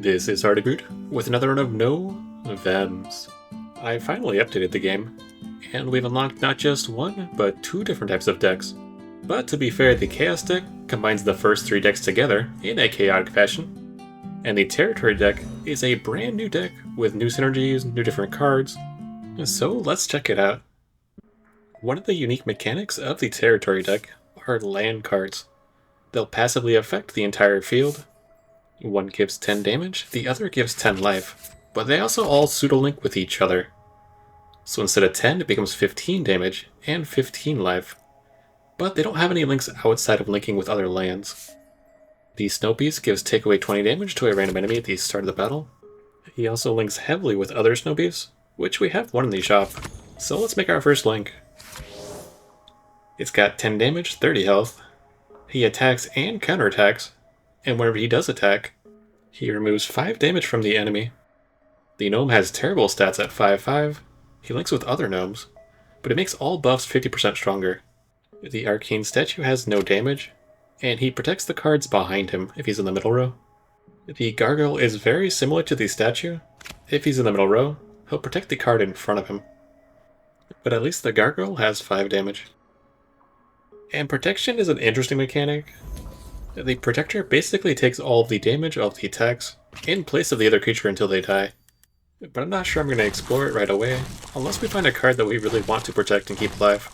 This is Artiboot with another run of Novems. I finally updated the game, and we've unlocked not just one, but two different types of decks. But to be fair, the Chaos deck combines the first three decks together in a chaotic fashion, and the Territory deck is a brand new deck with new synergies, new different cards, so let's check it out. One of the unique mechanics of the Territory deck are land cards. They'll passively affect the entire field. One gives 10 damage, the other gives 10 life, but they also all pseudo-link with each other. So instead of 10, it becomes 15 damage and 15 life. But they don't have any links outside of linking with other lands. The Snow Beast gives take away 20 damage to a random enemy at the start of the battle. He also links heavily with other Snow Beasts, which we have one in the shop. So let's make our first link. It's got 10 damage, 30 health. He attacks and counterattacks, and whenever he does attack, he removes 5 damage from the enemy. The gnome has terrible stats at 5/5. He links with other gnomes, but it makes all buffs 50% stronger. The arcane statue has no damage, and he protects the cards behind him if he's in the middle row. The gargoyle is very similar to the statue. If he's in the middle row, he'll protect the card in front of him. But at least the gargoyle has 5 damage. And protection is an interesting mechanic. The protector basically takes all of the damage of the attacks in place of the other creature until they die. But I'm not sure I'm going to explore it right away, unless we find a card that we really want to protect and keep alive.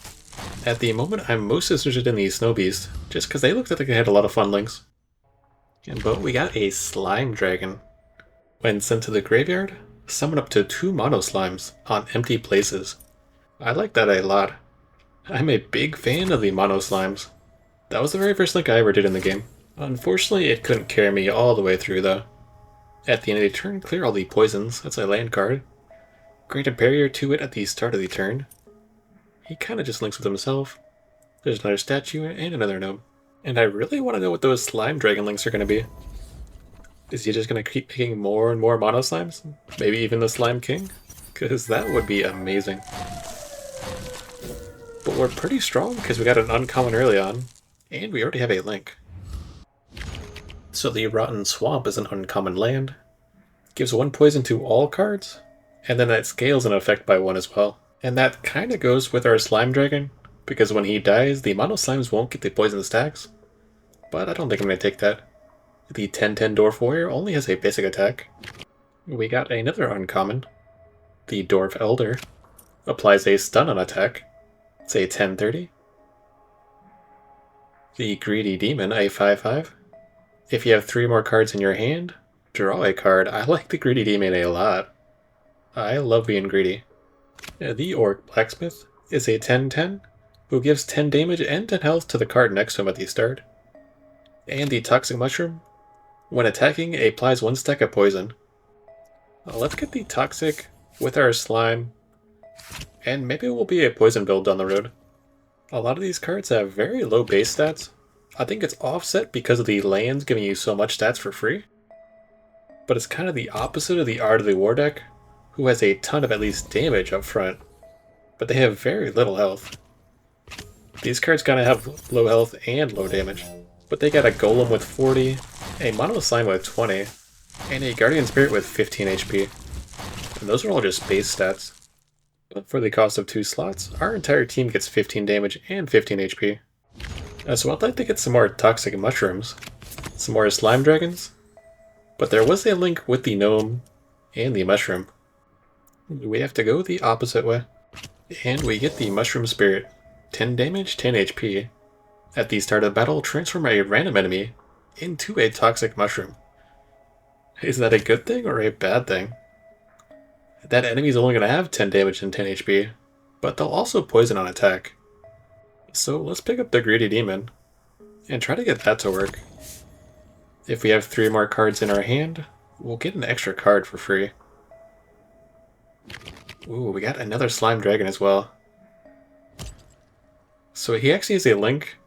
At the moment, I'm most interested in the Snow Beast, just because they looked like they had a lot of fun links. But we got a Slime Dragon. When sent to the graveyard, summon up to 2 Mono Slimes on empty places. I like that a lot. I'm a big fan of the Mono Slimes. That was the very first link I ever did in the game. Unfortunately, it couldn't carry me all the way through though. At the end of the turn, clear all the poisons. That's a land card. Grant a barrier to it at the start of the turn. He kinda just links with himself. There's another statue and another gnome. And I really want to know what those Slime Dragon links are going to be. Is he just going to keep picking more and more Mono Slimes? Maybe even the Slime King? Because that would be amazing. But we're pretty strong because we got an uncommon early on, and we already have a link. So the Rotten Swamp is an uncommon land, gives 1 poison to all cards, and then that scales in effect by 1 as well. And that kinda goes with our Slime Dragon, because when he dies, the Mono Slimes won't get the poison stacks. But I don't think I'm going to take that. The 10/10 Dwarf Warrior only has a basic attack. We got another uncommon. The Dwarf Elder applies a stun on attack. It's a 10/30. The Greedy Demon, a 5/5. If you have 3 more cards in your hand, draw a card. I like the Greedy Demon a lot. I love being greedy. The Orc Blacksmith is a 10/10, who gives 10 damage and 10 health to the card next to him at the start. And the Toxic Mushroom, when attacking, applies 1 stack of poison. Let's get the Toxic with our Slime, and maybe it will be a poison build down the road. A lot of these cards have very low base stats. I think it's offset because of the lands giving you so much stats for free. But it's kind of the opposite of the Art of the War deck, who has a ton of at least damage up front, but they have very little health. These cards kind of have low health and low damage, but they got a Golem with 40, a Mono Slime with 20, and a Guardian Spirit with 15 HP. And those are all just base stats. But for the cost of 2 slots, our entire team gets 15 damage and 15 HP. So I'd like to get some more Toxic Mushrooms, some more Slime Dragons, but there was a link with the Gnome and the Mushroom. We have to go the opposite way. And we get the Mushroom Spirit, 10 damage, 10 HP. At the start of the battle, transform a random enemy into a Toxic Mushroom. Is that a good thing or a bad thing? That enemy is only going to have 10 damage and 10 HP, but they'll also poison on attack. So let's pick up the Greedy Demon and try to get that to work. If we have 3 more cards in our hand, we'll get an extra card for free. Ooh, we got another Slime Dragon as well. So he actually has a link,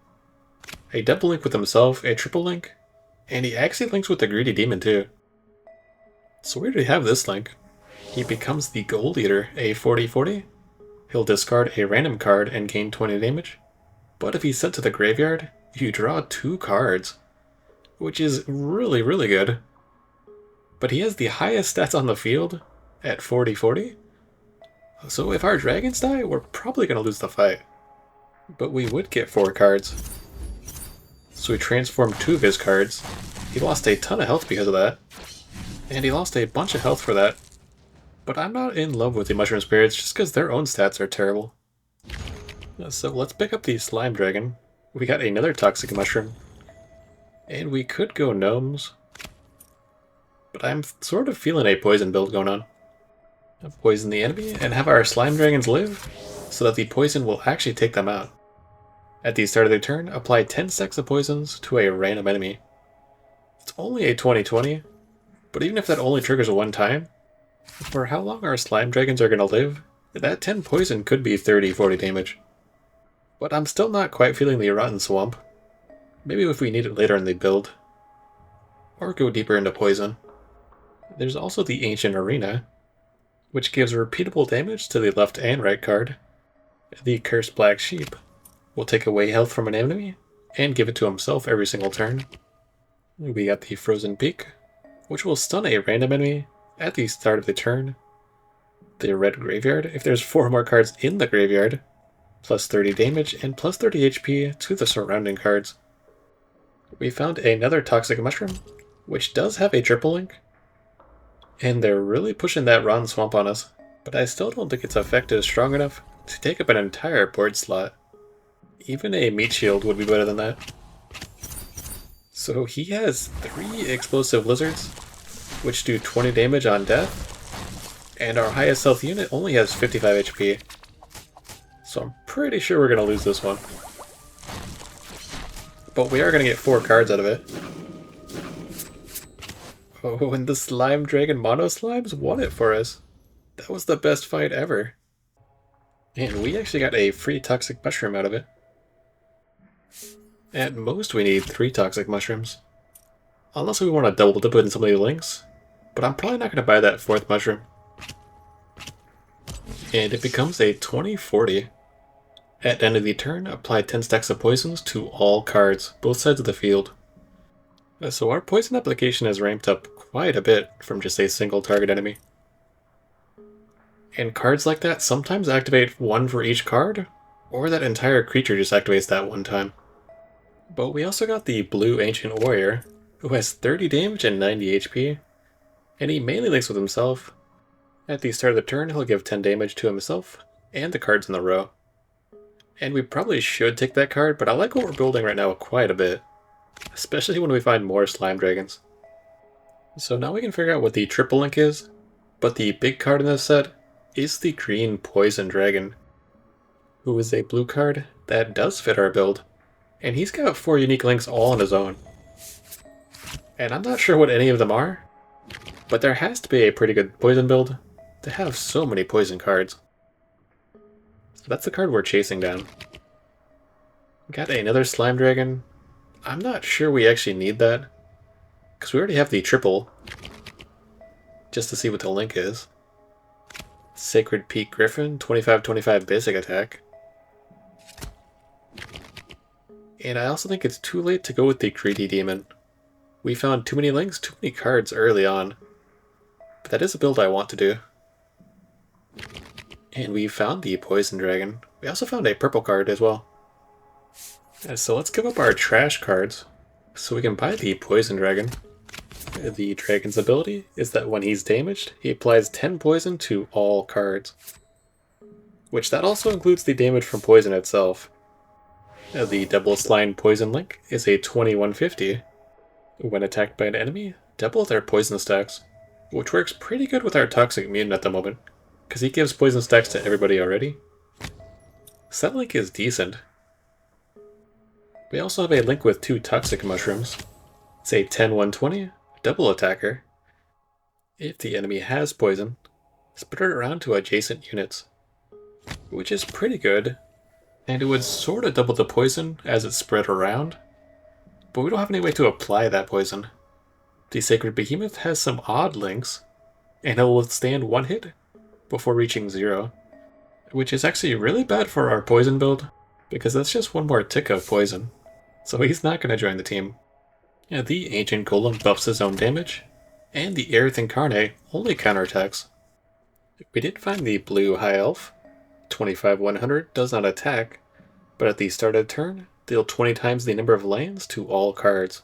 a double link with himself, a triple link, and he actually links with the Greedy Demon too. So we already have this link. He becomes the Gold Eater, a 40/40. He'll discard a random card and gain 20 damage. But if he's sent to the graveyard, you draw 2 cards, which is really, really good. but he has the highest stats on the field at 40-40. So if our dragons die, we're probably going to lose the fight. But we would get 4 cards. So we transformed 2 of his cards. He lost a ton of health because of that. And he lost a bunch of health for that. But I'm not in love with the Mushroom Spirits just because their own stats are terrible. So let's pick up the Slime Dragon. We got another Toxic Mushroom. And we could go Gnomes. But I'm sort of feeling a poison build going on. Poison the enemy and have our Slime Dragons live so that the poison will actually take them out. At the start of their turn, apply 10 stacks of poisons to a random enemy. It's only a 20-20, but even if that only triggers one time, for how long our Slime Dragons are going to live, that 10 poison could be 30-40 damage. But I'm still not quite feeling the Rotten Swamp. Maybe if we need it later in the build. Or go deeper into poison. There's also the Ancient Arena, which gives repeatable damage to the left and right card. The Cursed Black Sheep will take away health from an enemy and give it to himself every single turn. We got the Frozen Peak, which will stun a random enemy at the start of the turn. The Red Graveyard, if there's 4 more cards in the graveyard, plus 30 damage and plus 30 HP to the surrounding cards. We found another Toxic Mushroom, which does have a triple link, and they're really pushing that Rotten Swamp on us, but I still don't think its effect is strong enough to take up an entire board slot. Even a Meat Shield would be better than that. So he has 3 Explosive Lizards, which do 20 damage on death, and our highest health unit only has 55 HP. So I'm pretty sure we're going to lose this one. But we are going to get 4 cards out of it. Oh, and the Slime Dragon Mono Slimes won it for us. That was the best fight ever. And we actually got a free Toxic Mushroom out of it. At most we need 3 Toxic Mushrooms. Unless we want to double dip it in some of the links. But I'm probably not going to buy that 4th mushroom. And it becomes a 20-40. At the end of the turn, apply 10 stacks of poisons to all cards, both sides of the field. So our poison application has ramped up quite a bit from just a single target enemy. And cards like that sometimes activate 1 for each card, or that entire creature just activates that one time. But we also got the Blue Ancient Warrior, who has 30 damage and 90 HP, and he mainly links with himself. At the start of the turn, he'll give 10 damage to himself and the cards in the row. And we probably should take that card, but I like what we're building right now quite a bit, especially when we find more Slime Dragons. So now we can figure out what the triple link is, but the big card in this set is the green Poison Dragon, who is a blue card that does fit our build, and he's got 4 unique links all on his own. And I'm not sure what any of them are, but there has to be a pretty good poison build to have so many poison cards. So that's the card we're chasing down. We got another Slime Dragon. I'm not sure we actually need that, because we already have the triple, just to see what the link is. Sacred Peak Griffin, 25-25 basic attack. And I also think it's too late to go with the Greedy Demon. We found too many links, too many cards early on. But that is a build I want to do. And we found the Poison Dragon. We also found a purple card as well. So let's give up our trash cards so we can buy the Poison Dragon. The dragon's ability is that when he's damaged, he applies 10 poison to all cards. Which that also includes the damage from poison itself. The double slime poison link is a 21-50. When attacked by an enemy, double their poison stacks, which works pretty good with our Toxic Mutant at the moment, because he gives poison stacks to everybody already. So that link is decent. We also have a link with 2 Toxic Mushrooms. It's a 10-120 double attacker. If the enemy has poison, spread it around to adjacent units, which is pretty good, and it would sort of double the poison as it's spread around, but we don't have any way to apply that poison. The Sacred Behemoth has some odd links, and it will withstand 1 hit before reaching 0, which is actually really bad for our poison build, because that's just 1 more tick of poison, so he's not going to join the team. Yeah, the Ancient Golem buffs his own damage, and the Aerith Incarnate only counterattacks. We did find the blue High Elf. 25-100 does not attack, but at the start of the turn, deal 20 times the number of lands to all cards.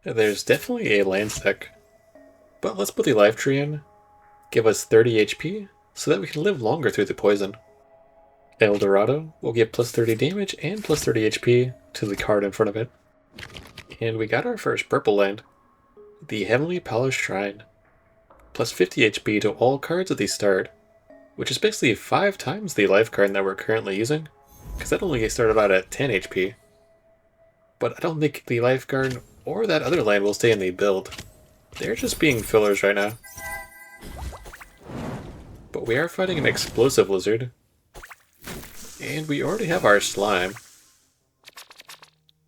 There's definitely a land deck, but let's put the Life Tree in, give us 30 HP, so that we can live longer through the poison. El Dorado will give plus 30 damage and plus 30 HP to the card in front of it. And we got our first purple land, the Heavenly Polished Shrine. Plus 50 HP to all cards at the start, which is basically 5 times the life card that we're currently using, because that only started out at 10 HP. But I don't think the life card or that other land will stay in the build. They're just being fillers right now. But we are fighting an explosive lizard, and we already have our slime.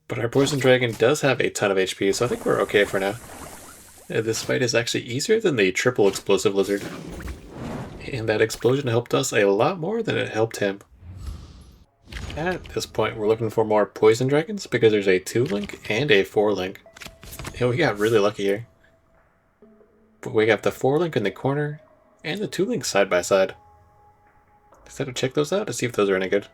But our poison dragon does have a ton of HP, so I think we're okay for now. This fight is actually easier than the triple explosive lizard. And that explosion helped us a lot more than it helped him. At this point, we're looking for more poison dragons because there's a 2-link and a 4-link. And we got really lucky here. But we got the 4-link in the corner and the 2-link side by side. Decided to check those out to see if those are any good.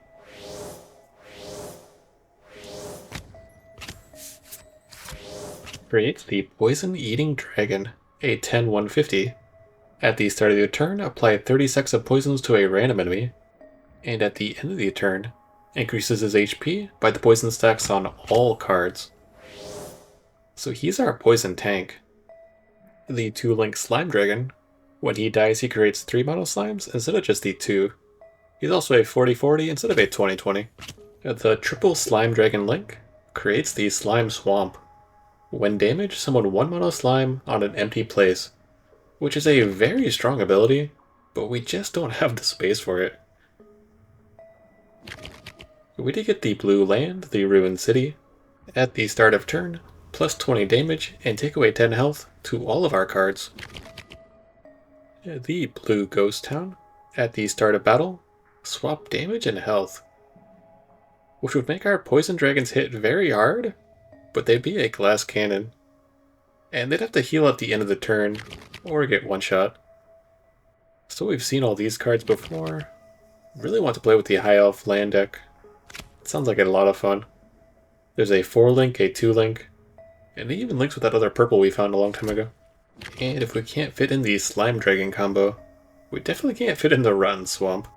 Creates the Poison Eating Dragon, a 10-150. At the start of your turn, apply 30 stacks of poisons to a random enemy, and at the end of the turn, increases his HP by the poison stacks on all cards. So he's our poison tank. The 2-link Slime Dragon, when he dies he creates 3 mono slimes instead of just the 2. He's also a 40-40 instead of a 20-20. The triple Slime Dragon link creates the Slime Swamp. When damaged, summon 1 mono slime on an empty place, which is a very strong ability, but we just don't have the space for it. We did get the blue land, the Ruined City, at the start of turn, plus 20 damage and take away 10 health to all of our cards. The blue Ghost Town, at the start of battle, swap damage and health, which would make our poison dragons hit very hard, but they'd be a glass cannon, and they'd have to heal at the end of the turn, or get one shot. So we've seen all these cards before. Really want to play with the High Elf land deck. It sounds like a lot of fun. There's a 4-link, a 2-link, and it even links with that other purple we found a long time ago. And if we can't fit in the Slime Dragon combo, we definitely can't fit in the Rotten Swamp.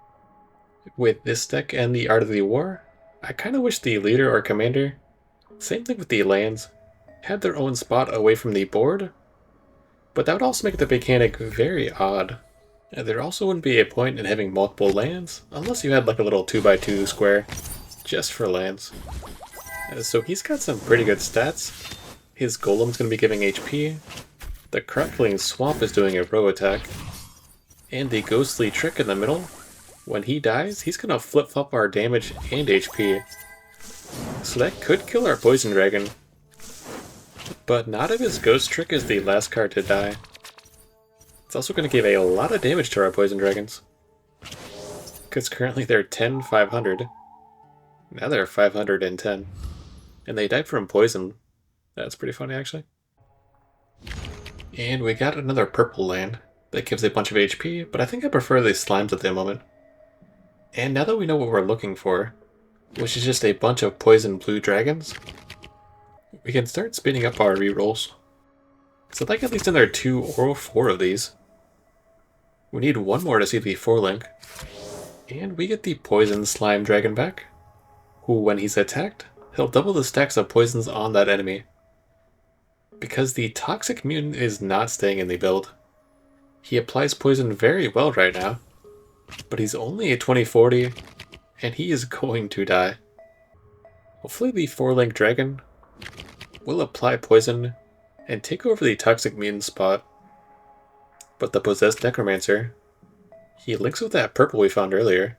With this deck and the Art of the War, I kinda wish the leader or commander, same thing with the lands, had their own spot away from the board, but that would also make the mechanic very odd. There also wouldn't be a point in having multiple lands, unless you had like a little 2x2 square, just for lands. So he's got some pretty good stats. His Golem's going to be giving HP, the Crackling Swamp is doing a row attack, and the Ghostly Trick in the middle, when he dies, he's going to flip-flop our damage and HP. So that could kill our Poison Dragon, but not if his Ghost Trick is the last card to die. It's also going to give a lot of damage to our Poison Dragons, because currently they're 10-500. Now they're 510, and they died from poison. That's pretty funny, actually. And we got another purple land that gives a bunch of HP, but I think I prefer the slimes at the moment. And now that we know what we're looking for, which is just a bunch of poison blue dragons, we can start speeding up our rerolls. So I'd like at least another 2 or 4 of these. We need 1 more to see the 4-link. And we get the poison slime dragon back, who when he's attacked, he'll double the stacks of poisons on that enemy. Because the toxic mutant is not staying in the build. He applies poison very well right now, but he's only a 20-40, and he is going to die. Hopefully the 4-link dragon will apply poison and take over the toxic mutant spot. But the possessed necromancer, he links with that purple we found earlier.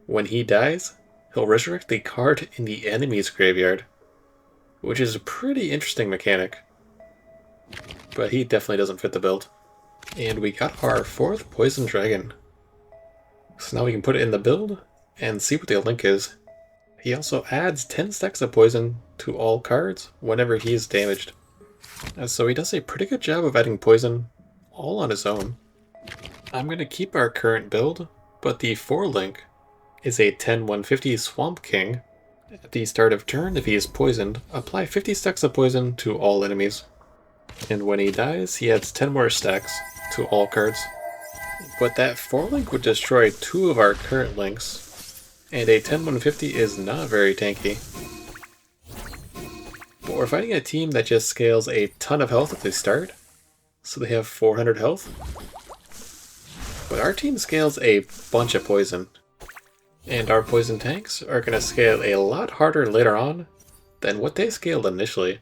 When he dies, he'll resurrect the card in the enemy's graveyard, which is a pretty interesting mechanic. But he definitely doesn't fit the build. And we got our 4th poison dragon. So now we can put it in the build and see what the link is. He also adds 10 stacks of poison to all cards whenever he is damaged. So he does a pretty good job of adding poison all on his own. I'm going to keep our current build, but the 4-link is a 10-150 Swamp King. At the start of turn, if he is poisoned, apply 50 stacks of poison to all enemies. And when he dies, he adds 10 more stacks to all cards. But that 4-link would destroy 2 of our current links, and a 10-150 is not very tanky. But we're fighting a team that just scales a ton of health at the start, so they have 400 health. But our team scales a bunch of poison, and our poison tanks are going to scale a lot harder later on than what they scaled initially.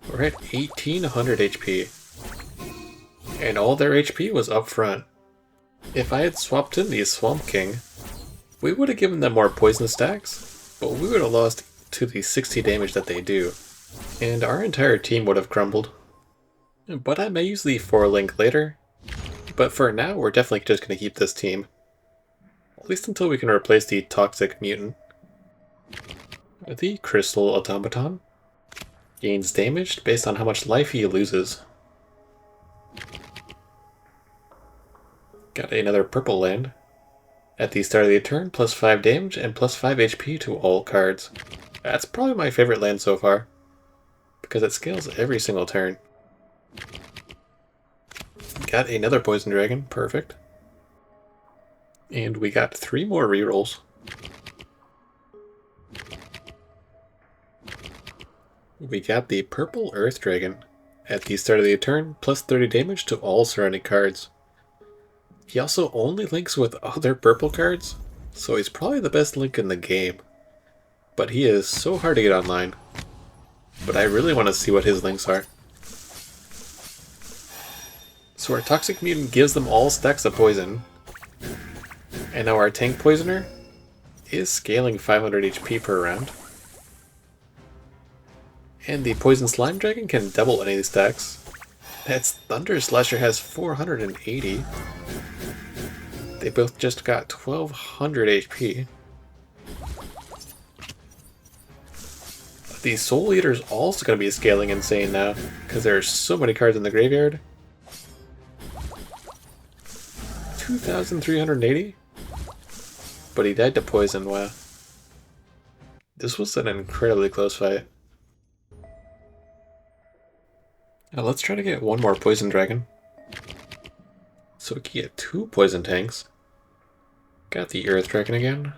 We're at 1800 HP, and all their HP was up front. If I had swapped in the Swamp King, we would have given them more poison stacks, but we would have lost to the 60 damage that they do, and our entire team would have crumbled. But I may use the 4-link later, but for now we're definitely just going to keep this team. At least until we can replace the Toxic Mutant. The Crystal Automaton gains damage based on how much life he loses. Got another purple land. At the start of the turn, plus 5 damage and plus 5 HP to all cards. That's probably my favorite land so far, because it scales every single turn. Got another Poison Dragon, perfect. And we got 3 more rerolls. We got the Purple Earth Dragon. At the start of the turn, plus 30 damage to all surrounding cards. He also only links with other purple cards, so he's probably the best link in the game. But he is so hard to get online. But I really want to see what his links are. So our Toxic Mutant gives them all stacks of poison. And now our Tank Poisoner is scaling 500 HP per round. And the Poison Slime Dragon can double any of these stacks. That's Thunder Slasher has 480. They both just got 1200 HP. The Soul Eater is also going to be scaling insane now, because there are so many cards in the graveyard. 2380? But he died to poison, wow. This was an incredibly close fight. Now let's try to get one more Poison Dragon. So we can get 2 poison tanks. Got the Earth Dragon again.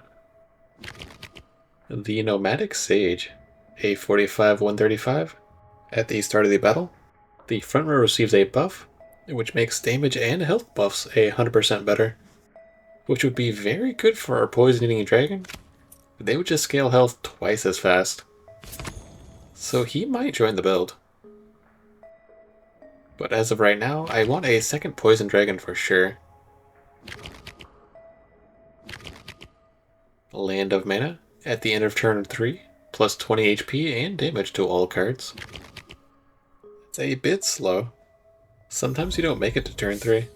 The Nomadic Sage, a 45-135. At the start of the battle, the front row receives a buff, which makes damage and health buffs 100% better. Which would be very good for our Poison-Eating Dragon. They would just scale health twice as fast. So he might join the build. But as of right now, I want a second Poison Dragon for sure. Land of Mana, at the end of turn 3, plus 20 HP and damage to all cards. It's a bit slow. Sometimes you don't make it to turn 3.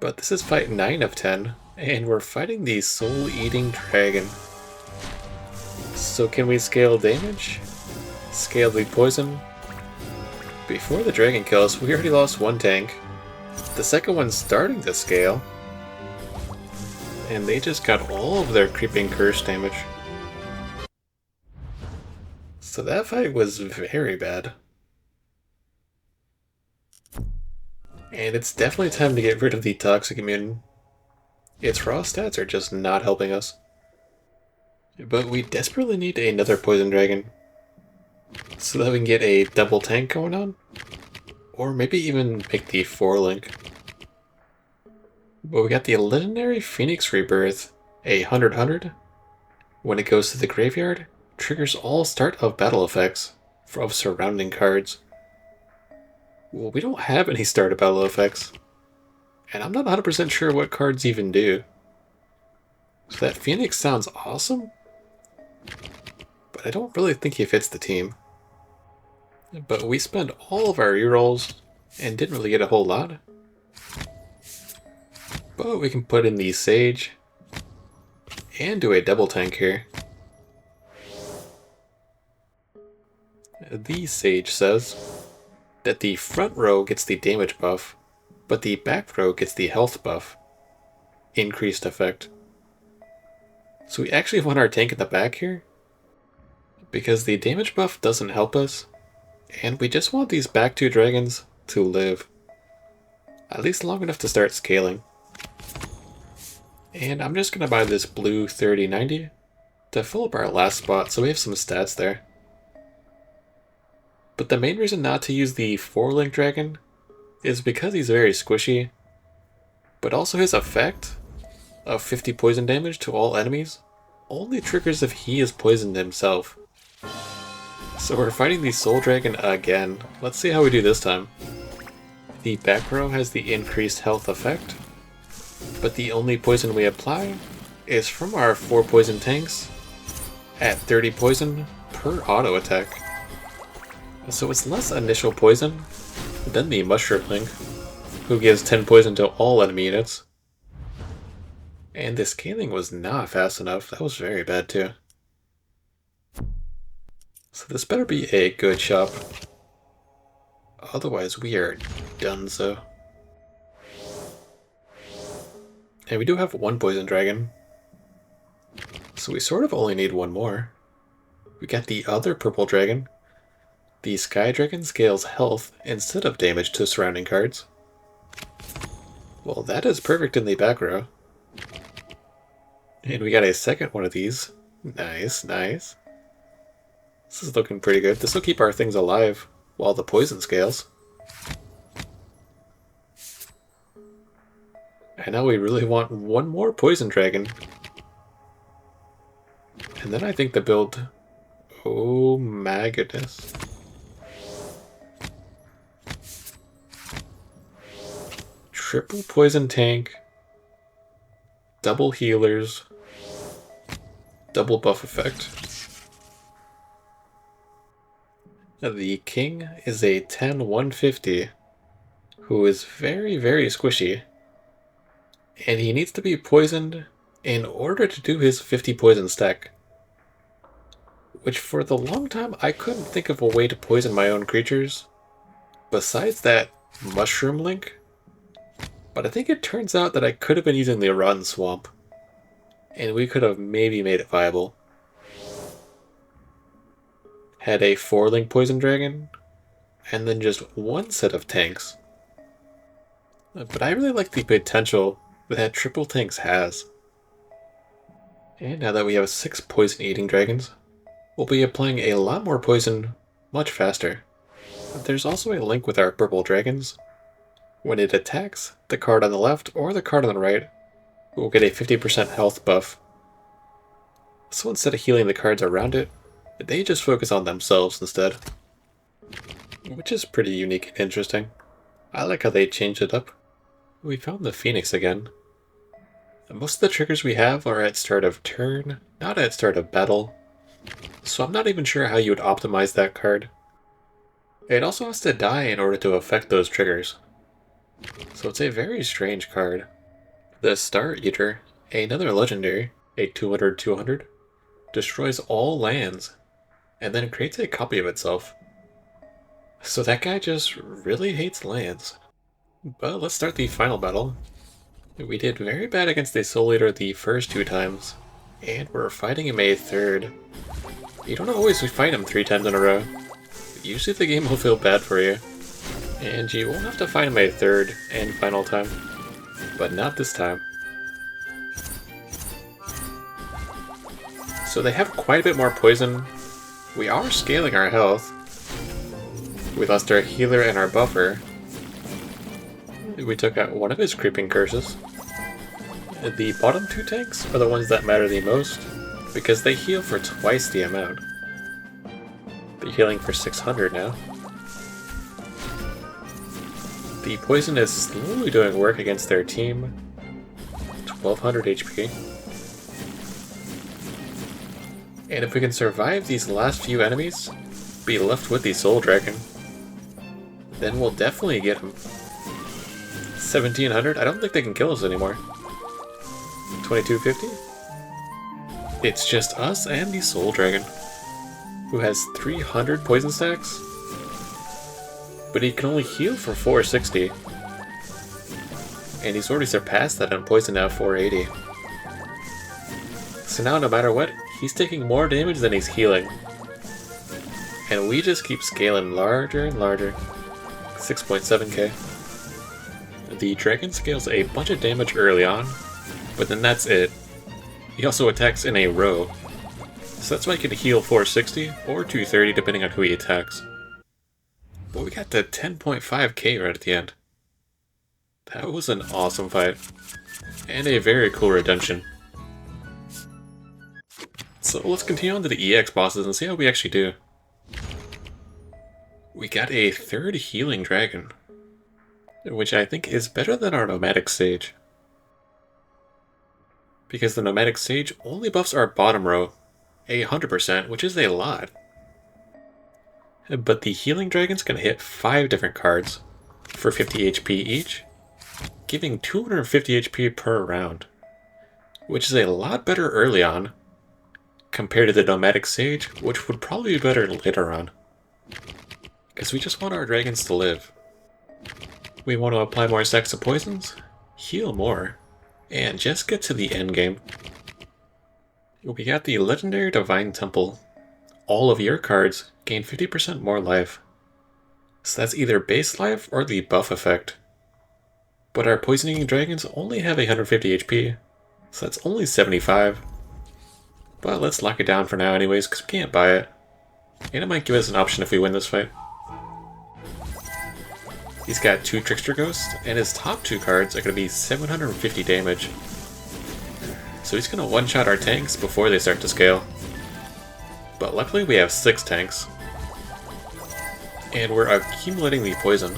But this is fight 9 of 10, and we're fighting the Soul-Eating Dragon. So can we scale damage? Scale the poison? Before the dragon kills, we already lost 1 tank. The second one's starting to scale. And they just got all of their creeping curse damage. So that fight was very bad. And it's definitely time to get rid of the Toxic Mutant. Its raw stats are just not helping us. But we desperately need another Poison Dragon, so that we can get a double tank going on. Or maybe even make the 4-link. But we got the legendary Phoenix Rebirth, a 100-100. When it goes to the graveyard, triggers all start of battle effects of surrounding cards. Well, we don't have any start of battle effects. And I'm not 100% sure what cards even do. So that Phoenix sounds awesome, but I don't really think he fits the team. But we spent all of our rerolls and didn't really get a whole lot. But we can put in the Sage and do a double tank here. The Sage says that the front row gets the damage buff, but the back row gets the health buff. Increased effect. So we actually want our tank in the back here, because the damage buff doesn't help us, and we just want these back two dragons to live. At least long enough to start scaling. And I'm just going to buy this blue 3090 to fill up our last spot so we have some stats there. But the main reason not to use the 4-link dragon is because he's very squishy, but also his effect of 50 poison damage to all enemies only triggers if he is poisoned himself. So we're fighting the Soul Dragon again. Let's see how we do this time. The back row has the increased health effect, but the only poison we apply is from our 4 poison tanks at 30 poison per auto attack. So it's less initial poison than the Mushroom Link, who gives 10 poison to all enemy units. And the scaling was not fast enough. That was very bad too. So this better be a good shop. Otherwise we are donezo. And we do have 1 poison dragon. So we sort of only need 1 more. We got the other purple dragon. The Sky Dragon scales health instead of damage to surrounding cards. Well, that is perfect in the back row. And we got a second one of these. Nice, nice. This is looking pretty good. This will keep our things alive while the poison scales. And now we really want 1 more poison dragon. And then I think the build... Oh my goodness. Triple poison tank, double healers, double buff effect. The king is a 10-150 who is very, very squishy, and he needs to be poisoned in order to do his 50 poison stack. Which for the long time I couldn't think of a way to poison my own creatures besides that Mushroom Link. But I think it turns out that I could have been using the Rotten Swamp, and we could have maybe made it viable. Had a 4-link poison dragon, and then just 1 set of tanks. But I really like the potential that triple tanks has. And now that we have 6 poison eating dragons, we'll be applying a lot more poison much faster. There's also a link with our purple dragons. When it attacks the card on the left or the card on the right, we'll get a 50% health buff. So instead of healing the cards around it, they just focus on themselves instead. Which is pretty unique and interesting. I like how they changed it up. We found the Phoenix again. Most of the triggers we have are at start of turn, not at start of battle. So I'm not even sure how you would optimize that card. It also has to die in order to affect those triggers. So it's a very strange card. The Star Eater, another legendary, a 200/200, destroys all lands, and then creates a copy of itself. So that guy just really hates lands. But let's start the final battle. We did very bad against the Soul Eater the first 2 times, and we're fighting him a 3rd. You don't always fight him 3 times in a row. Usually the game will feel bad for you. And you won't have to fight him a 3rd and final time. But not this time. So they have quite a bit more poison. We are scaling our health. We lost our healer and our buffer. We took out one of his creeping curses. The bottom 2 tanks are the ones that matter the most, because they heal for twice the amount. They're healing for 600 now. The poison is slowly doing work against their team. 1200 HP. And if we can survive these last few enemies, be left with the Soul Dragon, then we'll definitely get him. 1700? I don't think they can kill us anymore. 2250? It's just us and the Soul Dragon. who has 300 poison stacks, but he can only heal for 460. And he's already surpassed that on poison now, 480. So now no matter what, he's taking more damage than he's healing. And we just keep scaling larger and larger. 6.7k. The dragon scales a bunch of damage early on, but then that's it. He also attacks in a row. So that's why he can heal 460 or 230 depending on who he attacks. But we got the 10.5k right at the end. That was an awesome fight. And a very cool redemption. So let's continue on to the EX bosses and see how we actually do. We got a third healing dragon, which I think is better than our nomadic sage. Because the nomadic sage only buffs our bottom row, 100%, which is a lot. But the healing dragon's gonna hit 5 different cards for 50 HP each, giving 250 HP per round, which is a lot better early on, compared to the nomadic sage, which would probably be better later on. Because we just want our dragons to live. We want to apply more stacks of poisons, heal more, and just get to the end game. We got the legendary Divine Temple. All of your cards gain 50% more life. So that's either base life or the buff effect. But our poisoning dragons only have 150 HP, so that's only 75. But let's lock it down for now anyways, because we can't buy it. And it might give us an option if we win this fight. He's got 2 Trickster Ghosts, and his top 2 cards are going to be 750 damage. So he's going to one-shot our tanks before they start to scale. But luckily we have 6 tanks. And we're accumulating the poison.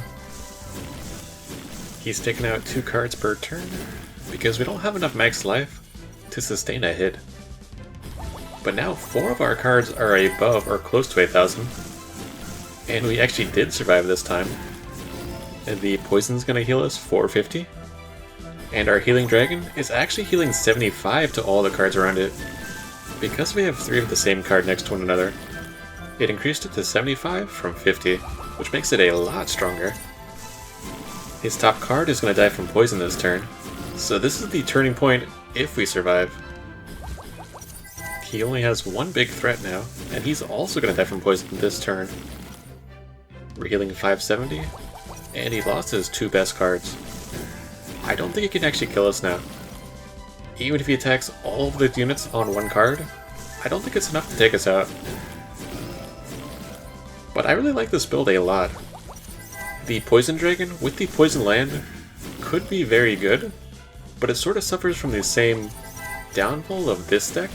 He's taking out 2 cards per turn, because we don't have enough max life to sustain a hit. But now 4 of our cards are above or close to 8,000. And we actually did survive this time. And the poison's gonna heal us 450. And our healing dragon is actually healing 75 to all the cards around it. Because we have 3 of the same card next to one another, it increased it to 75 from 50, which makes it a lot stronger. His top card is gonna die from poison this turn, so this is the turning point if we survive. He only has 1 big threat now, and he's also gonna die from poison this turn. We're healing 570. And he lost his 2 best cards. I don't think he can actually kill us now. Even if he attacks all of the units on 1 card, I don't think it's enough to take us out. But I really like this build a lot. The Poison Dragon with the Poison Land could be very good, but it sort of suffers from the same downfall of this deck,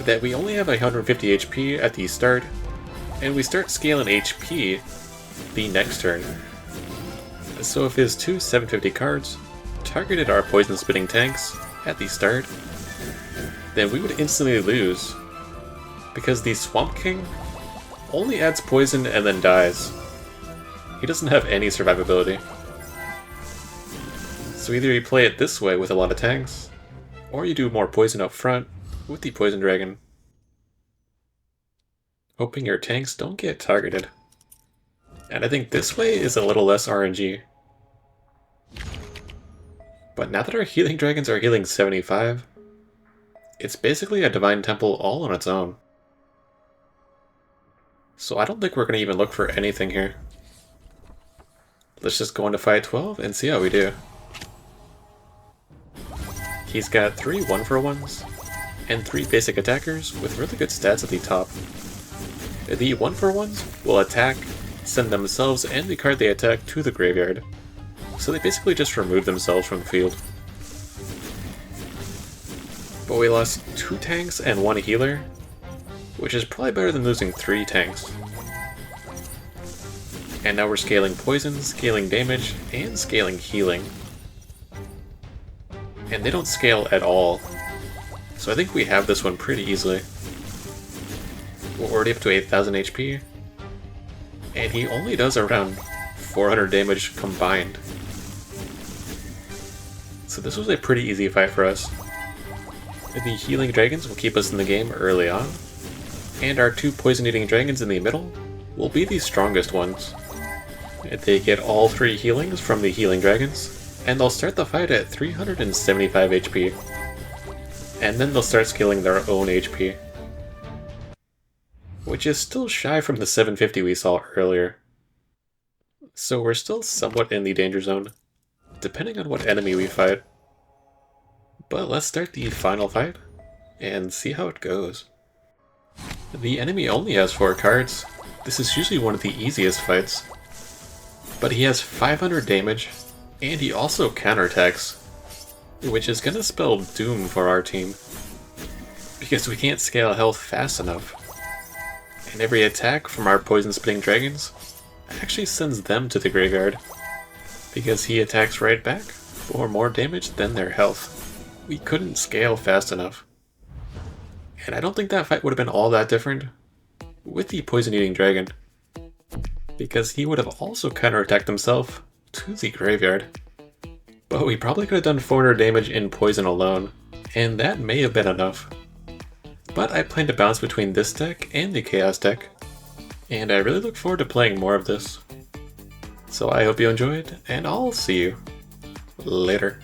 that we only have 150 HP at the start, and we start scaling HP the next turn. So if his 2 750 cards targeted our poison spitting tanks at the start, then we would instantly lose, because the Swamp King only adds poison and then dies. He doesn't have any survivability. So either you play it this way with a lot of tanks, or you do more poison up front with the Poison Dragon, hoping your tanks don't get targeted. And I think this way is a little less RNG. But now that our healing dragons are healing 75, it's basically a Divine Temple all on its own. So I don't think we're going to even look for anything here. Let's just go into fight 12 and see how we do. He's got 3 1-for-1s and 3 basic attackers with really good stats at the top. The 1-for-1s will attack, send themselves and the card they attack to the graveyard. So they basically just remove themselves from the field. But we lost 2 tanks and 1 healer, which is probably better than losing 3 tanks. And now we're scaling poison, scaling damage, and scaling healing. And they don't scale at all. So I think we have this one pretty easily. We're already up to 8,000 HP. And he only does around 400 damage combined. So this was a pretty easy fight for us. The healing dragons will keep us in the game early on. And our two poison-eating dragons in the middle will be the strongest ones. They get all 3 healings from the healing dragons, and they'll start the fight at 375 HP. And then they'll start scaling their own HP, which is still shy from the 750 we saw earlier. So we're still somewhat in the danger zone, depending on what enemy we fight. But let's start the final fight, and see how it goes. The enemy only has 4 cards. This is usually one of the easiest fights. But he has 500 damage, and he also counterattacks, which is gonna spell doom for our team, because we can't scale health fast enough. And every attack from our poison-spitting dragons actually sends them to the graveyard, because he attacks right back for more damage than their health. We couldn't scale fast enough. And I don't think that fight would have been all that different with the poison-eating dragon, because he would have also counterattacked himself to the graveyard. But we probably could have done 400 damage in poison alone, and that may have been enough. But I plan to bounce between this deck and the Chaos deck, and I really look forward to playing more of this. So I hope you enjoyed, and I'll see you later.